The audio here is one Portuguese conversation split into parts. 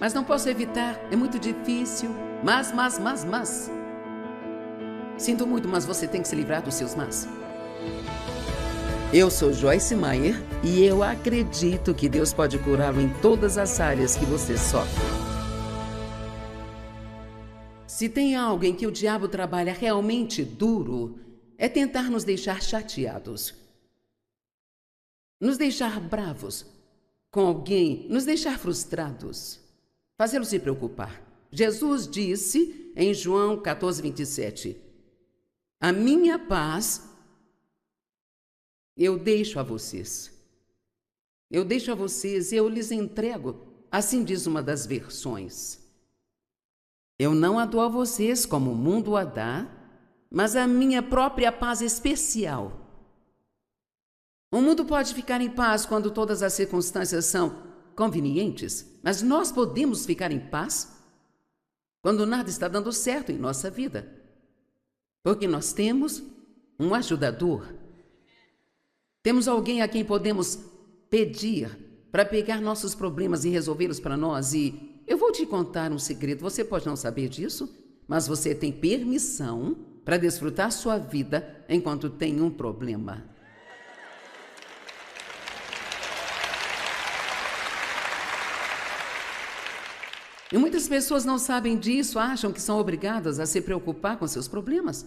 Mas não posso evitar, é muito difícil. Mas. Sinto muito, mas você tem que se livrar dos seus mas. Eu sou Joyce Meyer e eu acredito que Deus pode curá-lo em todas as áreas que você sofre. Se tem algo em que o diabo trabalha realmente duro, é tentar nos deixar chateados, nos deixar bravos com alguém, nos deixar frustrados, fazê-lo se preocupar. Jesus disse em João 14:27, a minha paz eu deixo a vocês. Eu deixo a vocês e eu lhes entrego. Assim diz uma das versões. Eu não a dou a vocês como o mundo a dá, mas a minha própria paz especial. O mundo pode ficar em paz quando todas as circunstâncias são convenientes, mas nós podemos ficar em paz quando nada está dando certo em nossa vida, porque nós temos um ajudador. Temos alguém a quem podemos pedir para pegar nossos problemas e resolvê-los para nós. E eu vou te contar um segredo, você pode não saber disso, mas você tem permissão para desfrutar sua vida enquanto tem um problema. E muitas pessoas não sabem disso, acham que são obrigadas a se preocupar com seus problemas.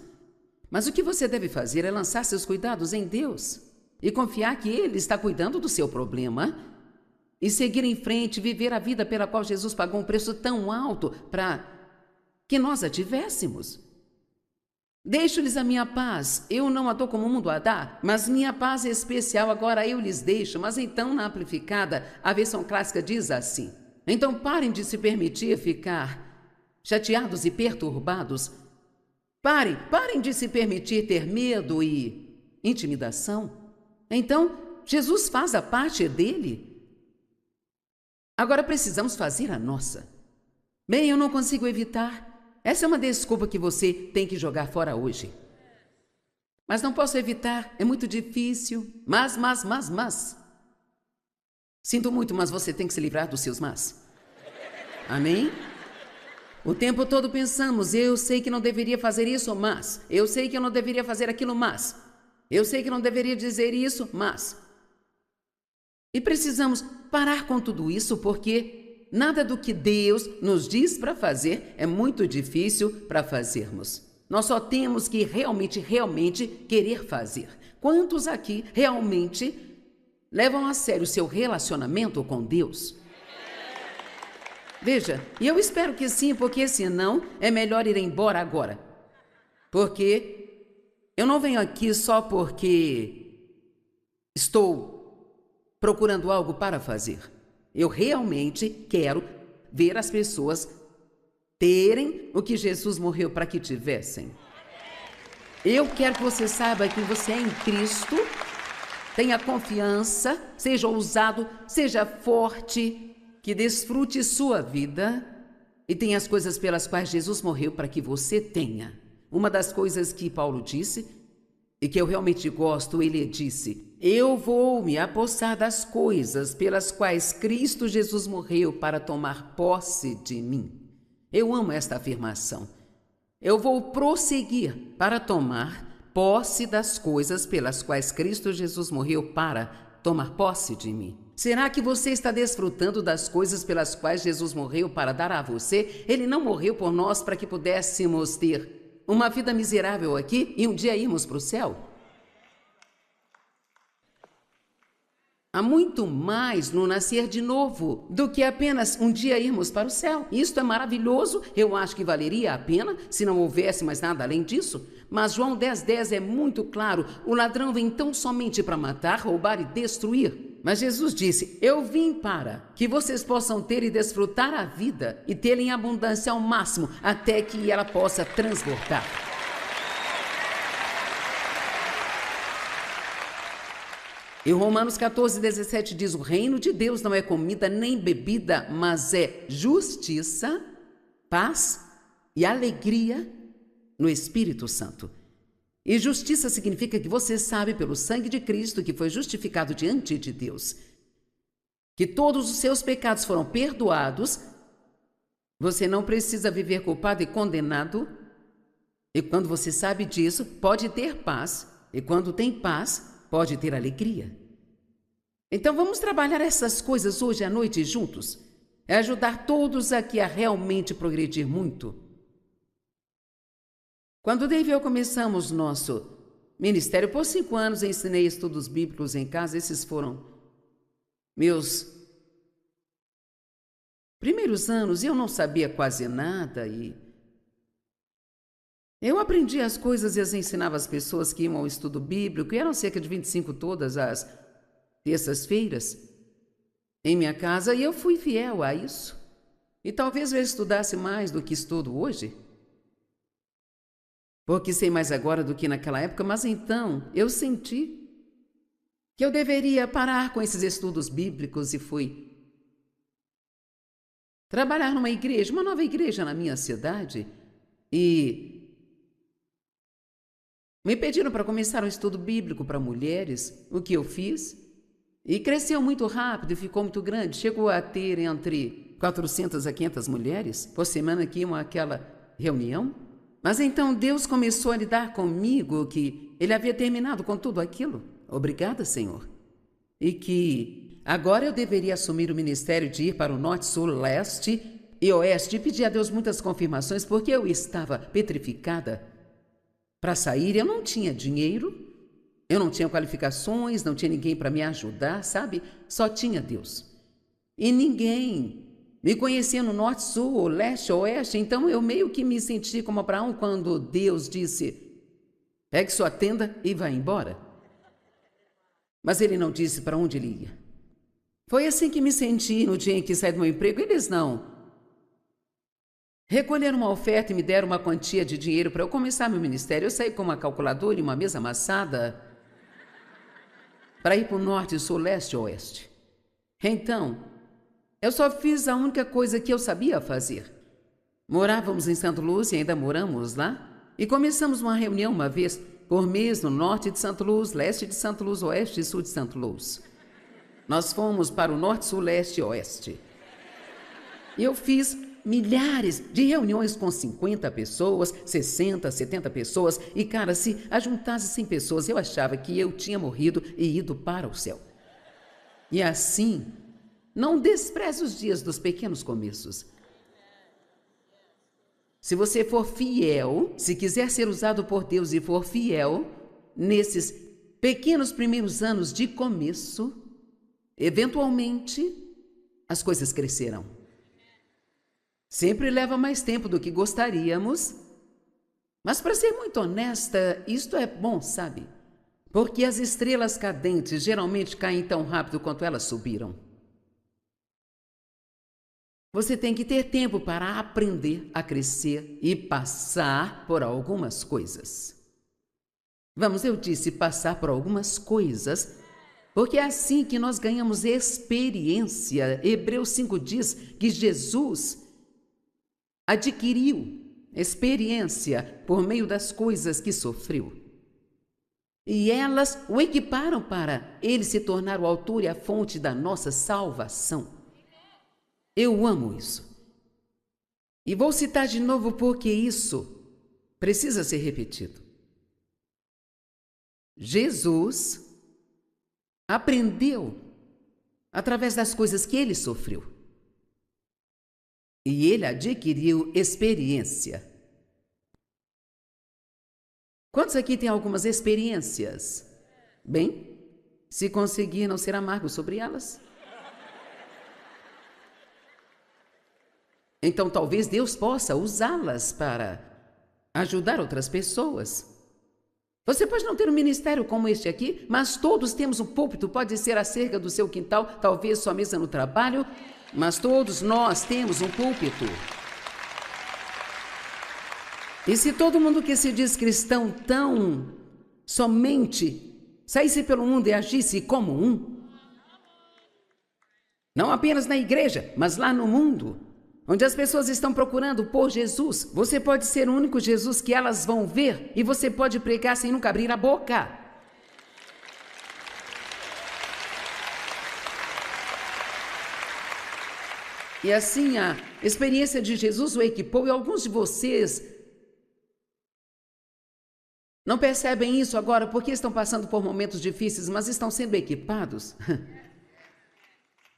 Mas o que você deve fazer é lançar seus cuidados em Deus e confiar que Ele está cuidando do seu problema e seguir em frente, viver a vida pela qual Jesus pagou um preço tão alto para que nós a tivéssemos. Deixo-lhes a minha paz, eu não a dou como o mundo a dá, mas minha paz é especial, agora eu lhes deixo. Mas então, na amplificada, a versão clássica diz assim, então parem de se permitir ficar chateados e perturbados. Parem de se permitir ter medo e intimidação. Então, Jesus faz a parte dele. Agora precisamos fazer a nossa. Bem, eu não consigo evitar. Essa é uma desculpa que você tem que jogar fora hoje. Mas não posso evitar, é muito difícil. Mas. Sinto muito, mas você tem que se livrar dos seus mas. Amém? O tempo todo pensamos, eu sei que não deveria fazer isso, mas. Eu sei que eu não deveria fazer aquilo, mas. Eu sei que não deveria dizer isso, mas. E precisamos parar com tudo isso, porque nada do que Deus nos diz para fazer é muito difícil para fazermos. Nós só temos que realmente querer fazer. Quantos aqui realmente levam a sério o seu relacionamento com Deus? Veja, e eu espero que sim, porque senão é melhor ir embora agora. Porque eu não venho aqui só porque estou procurando algo para fazer. Eu realmente quero ver as pessoas terem o que Jesus morreu para que tivessem. Eu quero que você saiba que você é em Cristo, tenha confiança, seja ousado, seja forte, que desfrute sua vida e tenha as coisas pelas quais Jesus morreu para que você tenha. Uma das coisas que Paulo disse, e que eu realmente gosto, ele disse, eu vou me apossar das coisas pelas quais Cristo Jesus morreu para tomar posse de mim. Eu amo esta afirmação. Eu vou prosseguir para tomar posse das coisas pelas quais Cristo Jesus morreu para tomar posse de mim. Será que você está desfrutando das coisas pelas quais Jesus morreu para dar a você? Ele não morreu por nós para que pudéssemos ter uma vida miserável aqui e um dia irmos para o céu? Há muito mais no nascer de novo do que apenas um dia irmos para o céu. Isto é maravilhoso, eu acho que valeria a pena se não houvesse mais nada além disso. Mas João 10:10 é muito claro, o ladrão vem tão somente para matar, roubar e destruir. Mas Jesus disse, eu vim para que vocês possam ter e desfrutar a vida e tê-la em abundância ao máximo, até que ela possa transbordar. E Romanos 14:17 diz, o reino de Deus não é comida nem bebida, mas é justiça, paz e alegria no Espírito Santo. E justiça significa que você sabe pelo sangue de Cristo que foi justificado diante de Deus, que todos os seus pecados foram perdoados Você não precisa viver culpado e condenado. E quando você sabe disso, pode ter paz. E quando tem paz, pode ter alegria. Então vamos trabalhar essas coisas hoje à noite juntos. É ajudar todos aqui a realmente progredir muito. Quando Dave e eu começamos nosso ministério, por 5 anos ensinei estudos bíblicos em casa. Esses foram meus primeiros anos. Eu não sabia quase nada e eu aprendi as coisas e as ensinava às pessoas que iam ao estudo bíblico. E eram cerca de 25 todas as terças-feiras em minha casa, e eu fui fiel a isso. E talvez eu estudasse mais do que estudo hoje, porque sei mais agora do que naquela época, mas então eu senti que eu deveria parar com esses estudos bíblicos e fui trabalhar numa igreja, uma nova igreja na minha cidade, e me pediram para começar um estudo bíblico para mulheres, o que eu fiz. E cresceu muito rápido e ficou muito grande. Chegou a ter entre 400 a 500 mulheres por semana que iam àquela reunião. Mas então Deus começou a lidar comigo que Ele havia terminado com tudo aquilo. Obrigada, Senhor. E que agora eu deveria assumir o ministério de ir para o norte, sul, leste e oeste. E pedir a Deus muitas confirmações, porque eu estava petrificada para sair. Eu não tinha dinheiro. Eu não tinha qualificações, não tinha ninguém para me ajudar, sabe? Só tinha Deus. E ninguém me conhecia no norte, sul, leste, oeste. Então eu meio que me senti como Abraão quando Deus disse: pegue sua tenda e vá embora. Mas ele não disse para onde ele ia. Foi assim que me senti no dia em que saí do meu emprego. Eles não recolheram uma oferta e me deram uma quantia de dinheiro para eu começar meu ministério. Eu saí com uma calculadora e uma mesa amassada para ir para o norte, sul, leste e oeste. Então, eu só fiz a única coisa que eu sabia fazer. Morávamos em Santo Luz e ainda moramos lá. E começamos uma reunião uma vez por mês no norte de Santo Luz, leste de Santo Luz, oeste e sul de Santo Luz. Nós fomos para o norte, sul, leste e oeste. E eu fiz milhares de reuniões com 50 pessoas, 60, 70 pessoas. E, cara, se ajuntasse 100 pessoas, eu achava que eu tinha morrido e ido para o céu. E assim, não despreze os dias dos pequenos começos. Se você for fiel, se quiser ser usado por Deus e for fiel, nesses pequenos primeiros anos de começo, eventualmente, as coisas crescerão. Sempre leva mais tempo do que gostaríamos, mas para ser muito honesta, isto é bom, sabe? Porque as estrelas cadentes geralmente caem tão rápido quanto elas subiram. Você tem que ter tempo para aprender a crescer e passar por algumas coisas. Vamos, eu disse passar por algumas coisas, porque é assim que nós ganhamos experiência. Hebreus 5 diz que Jesus adquiriu experiência por meio das coisas que sofreu. E elas o equiparam para ele se tornar o autor e a fonte da nossa salvação. Eu amo isso. E vou citar de novo porque isso precisa ser repetido. Jesus aprendeu através das coisas que ele sofreu. E ele adquiriu experiência. Quantos aqui têm algumas experiências? Bem, se conseguir não ser amargo sobre elas. Então talvez Deus possa usá-las para ajudar outras pessoas. Você pode não ter um ministério como este aqui, mas todos temos um púlpito. Pode ser a cerca do seu quintal, talvez sua mesa no trabalho, mas todos nós temos um púlpito. E se todo mundo que se diz cristão tão somente saísse pelo mundo e agisse como um, não apenas na igreja, mas lá no mundo, onde as pessoas estão procurando por Jesus, você pode ser o único Jesus que elas vão ver e você pode pregar sem nunca abrir a boca. E assim a experiência de Jesus o equipou, e alguns de vocês não percebem isso agora porque estão passando por momentos difíceis, mas estão sendo equipados.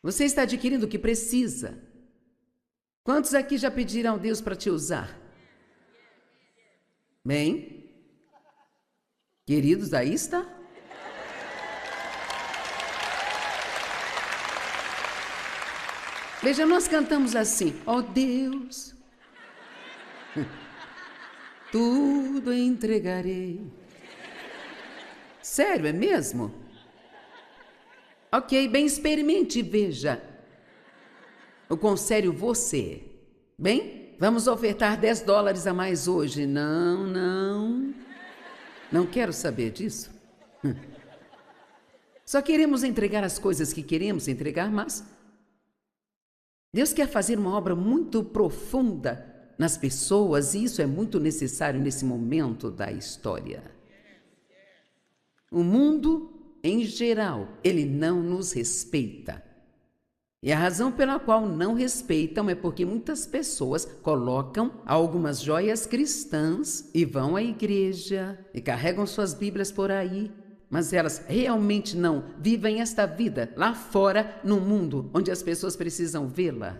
Você está adquirindo o que precisa. Quantos aqui já pediram a Deus para te usar? Bem, queridos, aí está. Veja, nós cantamos assim: ó Deus, tudo entregarei. Sério, é mesmo? Ok, bem, experimente e veja o quão sério você é. Bem, vamos ofertar $10 a mais hoje. Não quero saber disso. Só queremos entregar as coisas que queremos entregar, mas Deus quer fazer uma obra muito profunda nas pessoas, e isso é muito necessário nesse momento da história. O mundo, em geral, ele não nos respeita. E a razão pela qual não respeitam é porque muitas pessoas colocam algumas joias cristãs e vão à igreja e carregam suas Bíblias por aí, mas elas realmente não vivem esta vida lá fora, no mundo, onde as pessoas precisam vê-la.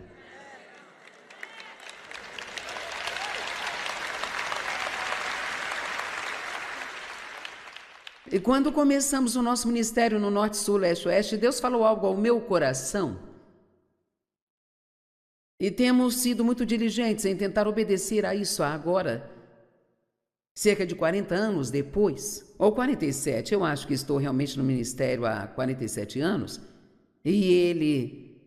E quando começamos o nosso ministério no Norte, Sul, Leste, Oeste, Deus falou algo ao meu coração. E temos sido muito diligentes em tentar obedecer a isso agora, cerca de 40 anos depois, ou 47, eu acho que estou realmente no ministério há 47 anos, e ele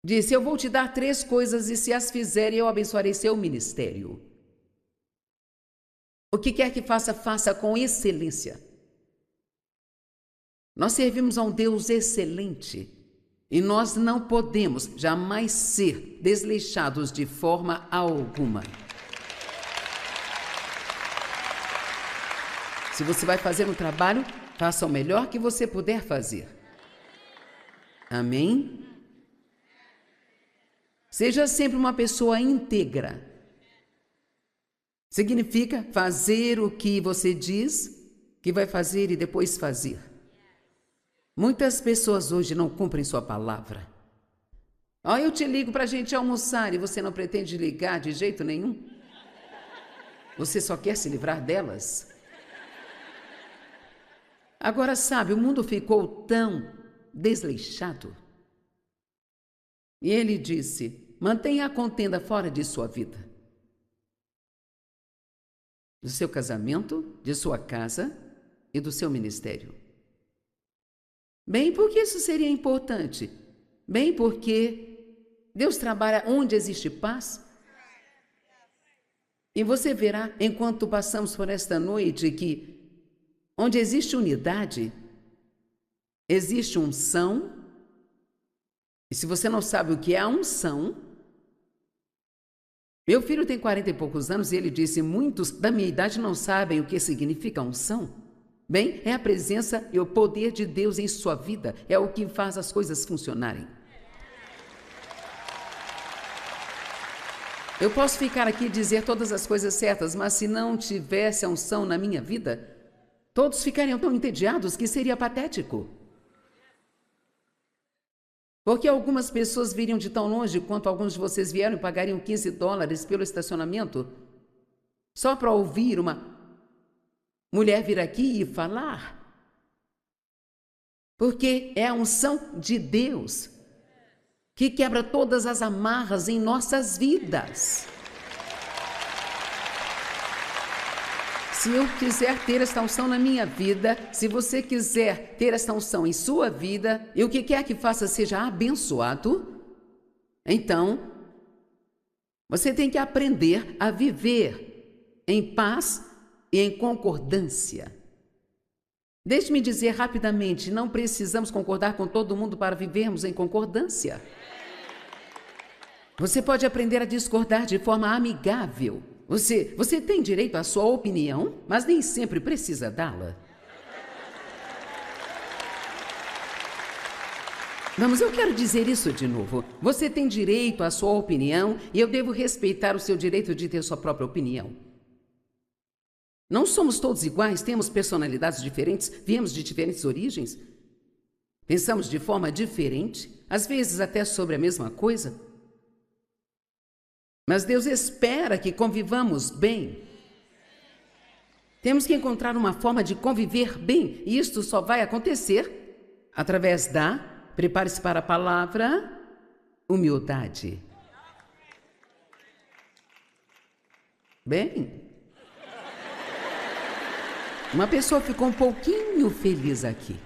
disse: eu vou te dar 3 coisas e se as fizer, eu abençoarei seu ministério. O que quer que faça, faça com excelência. Nós servimos a um Deus excelente e nós não podemos jamais ser desleixados de forma alguma. Se você vai fazer um trabalho, faça o melhor que você puder fazer. Amém? Seja sempre uma pessoa íntegra. Significa fazer o que você diz que vai fazer e depois fazer. Muitas pessoas hoje não cumprem sua palavra. Eu te ligo para a gente almoçar e você não pretende ligar de jeito nenhum? Você só quer se livrar delas? Agora, sabe, o mundo ficou tão desleixado. E ele disse: mantenha a contenda fora de sua vida. Do seu casamento, de sua casa e do seu ministério. Bem, por que isso seria importante? Bem, porque Deus trabalha onde existe paz. E você verá, enquanto passamos por esta noite, que onde existe unidade, existe unção. E se você não sabe o que é a unção, meu filho tem 40 e poucos anos e ele disse: muitos da minha idade não sabem o que significa unção. Bem, é a presença e o poder de Deus em sua vida, é o que faz as coisas funcionarem. Eu posso ficar aqui e dizer todas as coisas certas, mas se não tivesse a unção na minha vida, todos ficariam tão entediados que seria patético. Porque algumas pessoas viriam de tão longe quanto alguns de vocês vieram e pagariam $15 pelo estacionamento só para ouvir uma mulher vir aqui e falar. Porque é a unção de Deus que quebra todas as amarras em nossas vidas. Se eu quiser ter esta unção na minha vida, se você quiser ter esta unção em sua vida, e o que quer que faça seja abençoado, então você tem que aprender a viver em paz e em concordância. Deixe-me dizer rapidamente, não precisamos concordar com todo mundo para vivermos em concordância. Você pode aprender a discordar de forma amigável. Você tem direito à sua opinião, mas nem sempre precisa dá-la. Vamos, eu quero dizer isso de novo. Você tem direito à sua opinião e eu devo respeitar o seu direito de ter sua própria opinião. Não somos todos iguais, temos personalidades diferentes, viemos de diferentes origens. Pensamos de forma diferente, às vezes até sobre a mesma coisa. Mas Deus espera que convivamos bem. Temos que encontrar uma forma de conviver bem, e isto só vai acontecer através da, prepare-se para a palavra, humildade. Bem, uma pessoa ficou um pouquinho feliz aqui.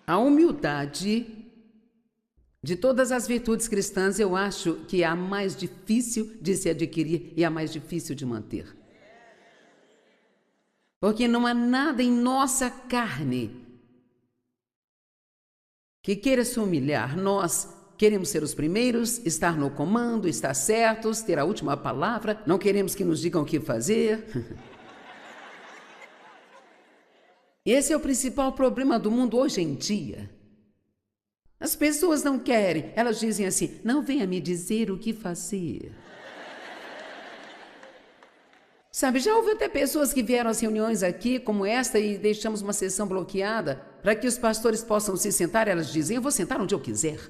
A humildade, de todas as virtudes cristãs, eu acho que é a mais difícil de se adquirir e a mais difícil de manter. Porque não há nada em nossa carne que queira se humilhar. Nós queremos ser os primeiros, estar no comando, estar certos, ter a última palavra, não queremos que nos digam o que fazer. Esse é o principal problema do mundo hoje em dia. As pessoas não querem, elas dizem assim, não venha me dizer o que fazer. Sabe, já houve até pessoas que vieram às reuniões aqui, como esta, e deixamos uma sessão bloqueada, para que os pastores possam se sentar, elas dizem, eu vou sentar onde eu quiser.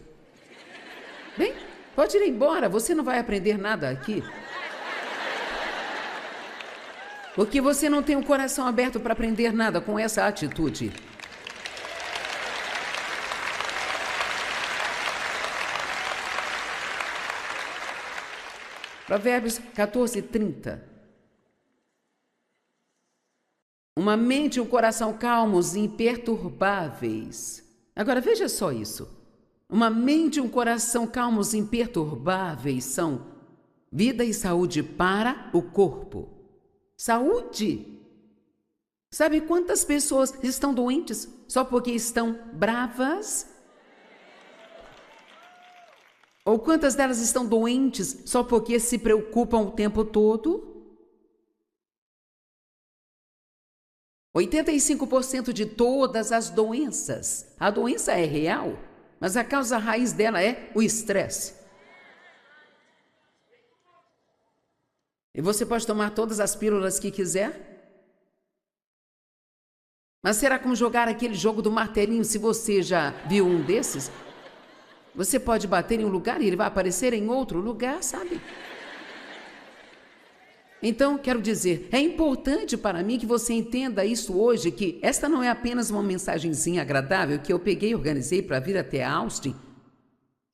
Bem, pode ir embora, você não vai aprender nada aqui. Porque você não tem um coração aberto para aprender nada com essa atitude. Provérbios 14:30. Uma mente e um coração calmos e imperturbáveis. Agora veja só isso. Uma mente e um coração calmos e imperturbáveis são vida e saúde para o corpo. Saúde! Sabe quantas pessoas estão doentes só porque estão bravas? Ou quantas delas estão doentes só porque se preocupam o tempo todo? 85% de todas as doenças. A doença é real, mas a causa raiz dela é o estresse. E você pode tomar todas as pílulas que quiser, mas será como jogar aquele jogo do martelinho, se você já viu um desses? Você pode bater em um lugar e ele vai aparecer em outro lugar, sabe? Então, quero dizer, é importante para mim que você entenda isso hoje, que esta não é apenas uma mensagenzinha agradável que eu peguei e organizei para vir até Austin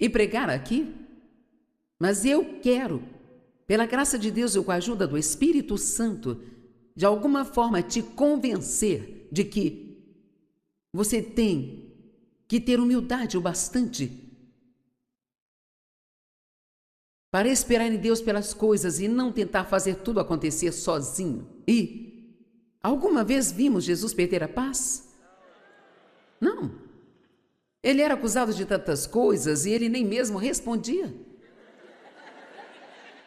e pregar aqui, mas eu quero, pela graça de Deus e com a ajuda do Espírito Santo, de alguma forma te convencer de que você tem que ter humildade o bastante para esperar em Deus pelas coisas e não tentar fazer tudo acontecer sozinho. E alguma vez vimos Jesus perder a paz? Não. Ele era acusado de tantas coisas e ele nem mesmo respondia.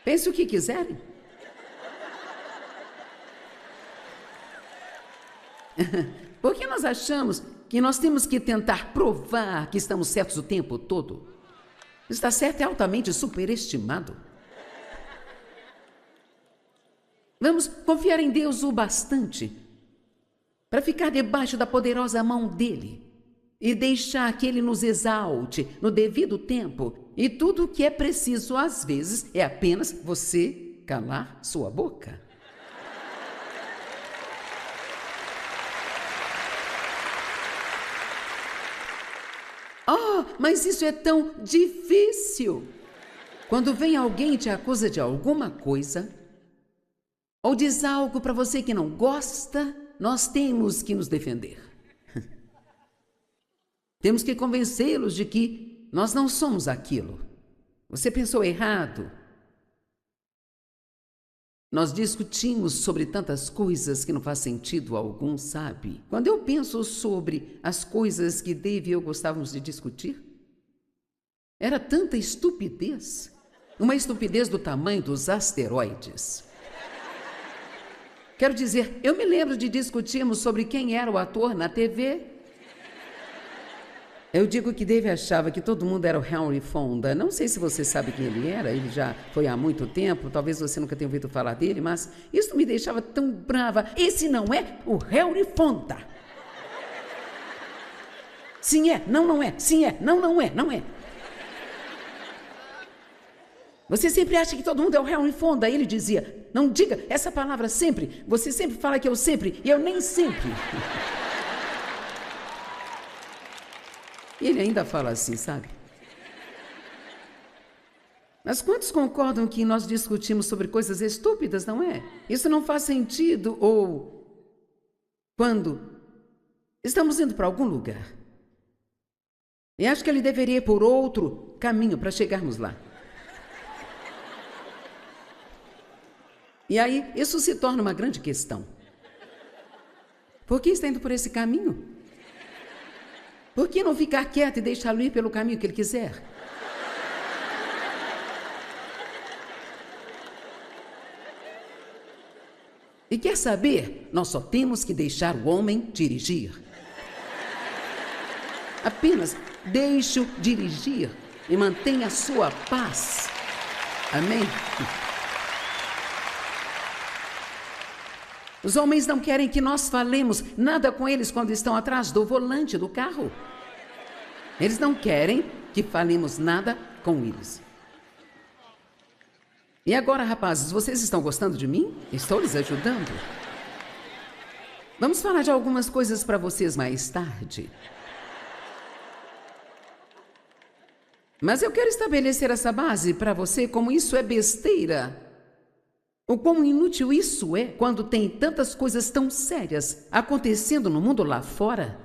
Pense o que quiserem. Porque nós achamos que nós temos que tentar provar que estamos certos o tempo todo. Está certo é altamente superestimado. Vamos confiar em Deus o bastante para ficar debaixo da poderosa mão dele e deixar que ele nos exalte no devido tempo. E tudo o que é preciso, às vezes, é apenas você calar sua boca. Oh, mas isso é tão difícil. Quando vem alguém e te acusa de alguma coisa, ou diz algo para você que não gosta, nós temos que nos defender. Temos que convencê-los de que nós não somos aquilo. Você pensou errado. Nós discutimos sobre tantas coisas que não faz sentido algum, sabe? Quando eu penso sobre as coisas que Dave e eu gostávamos de discutir, era tanta estupidez. Uma estupidez do tamanho dos asteroides. Quero dizer, eu me lembro de discutirmos sobre quem era o ator na TV. Eu digo que Dave achava que todo mundo era o Henry Fonda. Não sei se você sabe quem ele era, ele já foi há muito tempo, talvez você nunca tenha ouvido falar dele, mas isso me deixava tão brava. Esse não é o Henry Fonda. Sim é, não, não é, sim é, não, não é, não é. Você sempre acha que todo mundo é o Henry Fonda. Ele dizia, não diga essa palavra sempre. Você sempre fala que eu sempre, e eu nem sempre. E ele ainda fala assim, sabe? Mas quantos concordam que nós discutimos sobre coisas estúpidas, não é? Isso não faz sentido, ou quando estamos indo para algum lugar. E acho que ele deveria ir por outro caminho para chegarmos lá. E aí, isso se torna uma grande questão. Por que está indo por esse caminho? Por que não ficar quieto e deixá-lo ir pelo caminho que ele quiser? E quer saber? Nós só temos que deixar o homem dirigir. Apenas deixe-o dirigir e mantenha a sua paz. Amém? Os homens não querem que nós falemos nada com eles quando estão atrás do volante do carro. Eles não querem que falemos nada com eles. E agora, rapazes, vocês estão gostando de mim? Estou lhes ajudando? Vamos falar de algumas coisas para vocês mais tarde. Mas eu quero estabelecer essa base para você, como isso é besteira. O quão inútil isso é quando tem tantas coisas tão sérias acontecendo no mundo lá fora.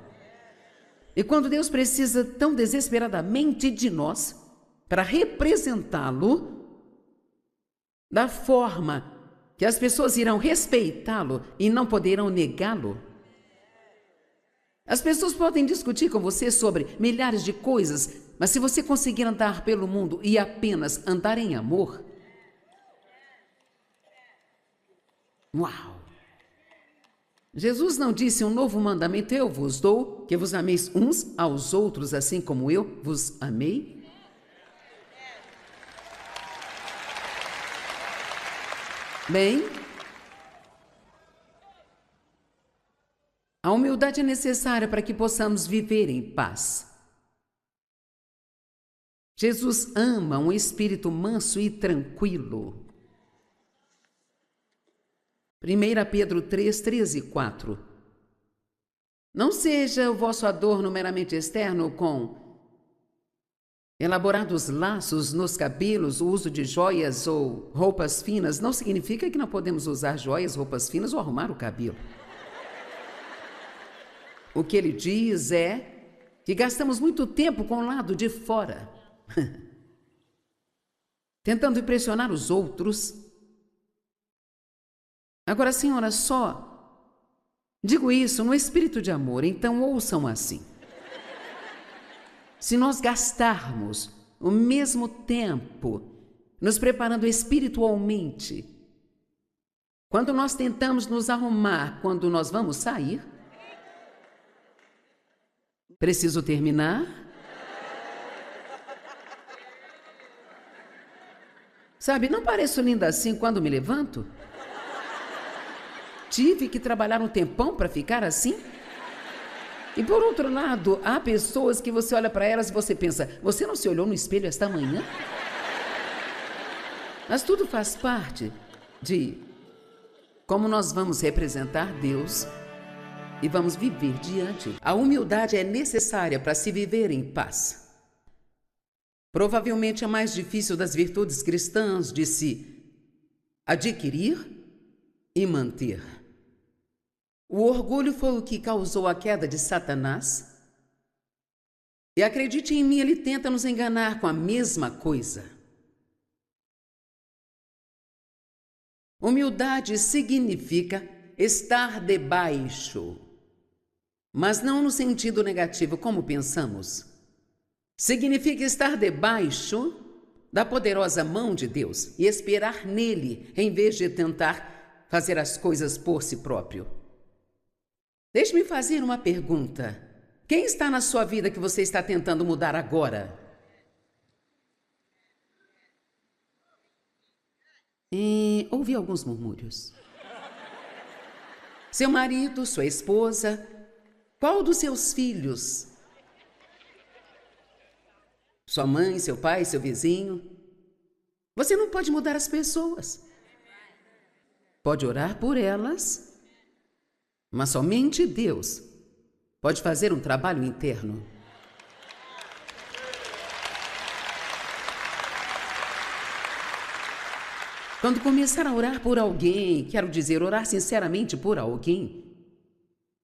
E quando Deus precisa tão desesperadamente de nós para representá-lo da forma que as pessoas irão respeitá-lo e não poderão negá-lo. As pessoas podem discutir com você sobre milhares de coisas, mas se você conseguir andar pelo mundo e apenas andar em amor, uau! Jesus não disse um novo mandamento eu vos dou, que vos ameis uns aos outros, assim como eu vos amei? Bem, a humildade é necessária para que possamos viver em paz. Jesus ama um espírito manso e tranquilo. 1 Pedro 3, 13 e 4. Não seja o vosso adorno meramente externo com elaborados laços nos cabelos, o uso de joias ou roupas finas. Não significa que não podemos usar joias, roupas finas ou arrumar o cabelo. O que ele diz é que gastamos muito tempo com o lado de fora, tentando impressionar os outros. Agora, senhora, só digo isso no espírito de amor, então ouçam assim. Se nós gastarmos o mesmo tempo nos preparando espiritualmente, quando nós tentamos nos arrumar quando nós vamos sair, preciso terminar? Sabe, não pareço linda assim quando me levanto? Tive que trabalhar um tempão para ficar assim? E por outro lado, há pessoas que você olha para elas e você pensa, você não se olhou no espelho esta manhã? Mas tudo faz parte de como nós vamos representar Deus e vamos viver diante. A humildade é necessária para se viver em paz. Provavelmente a mais difícil das virtudes cristãs de se adquirir e manter. O orgulho foi o que causou a queda de Satanás. E acredite em mim, ele tenta nos enganar com a mesma coisa. Humildade significa estar debaixo, mas não no sentido negativo, como pensamos. Significa estar debaixo da poderosa mão de Deus e esperar nele, em vez de tentar fazer as coisas por si próprio. Deixe-me fazer uma pergunta. Quem está na sua vida que você está tentando mudar agora? Ouvi alguns murmúrios. Seu marido, sua esposa, qual dos seus filhos? Sua mãe, seu pai, seu vizinho? Você não pode mudar as pessoas. Pode orar por elas, mas somente Deus pode fazer um trabalho interno. Quando começar a orar por alguém, quero dizer, orar sinceramente por alguém,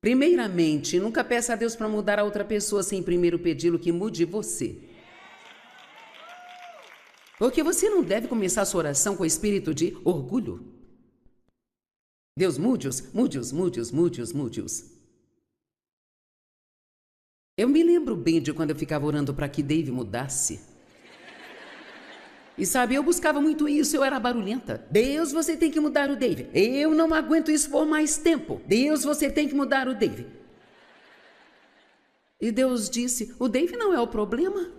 primeiramente, nunca peça a Deus para mudar a outra pessoa sem primeiro pedi-lo que mude você. Porque você não deve começar a sua oração com espírito de orgulho. Deus, mude-os, mude-os, mude-os, mude-os, mude-os. Eu me lembro bem de quando eu ficava orando para que Dave mudasse. E sabe, eu buscava muito isso, eu era barulhenta. Deus, você tem que mudar o Dave. Eu não aguento isso por mais tempo. Deus, você tem que mudar o Dave. E Deus disse, o Dave não é o problema.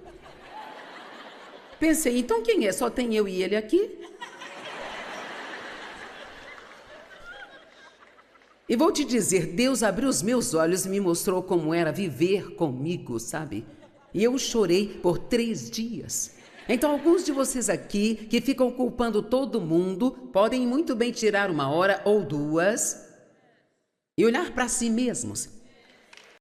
Pensei, então quem é? Só tem eu e ele aqui? E vou te dizer, Deus abriu os meus olhos e me mostrou como era viver comigo, sabe? E eu chorei por 3 dias. Então, alguns de vocês aqui que ficam culpando todo mundo podem muito bem tirar 1 hora ou 2 e olhar para si mesmos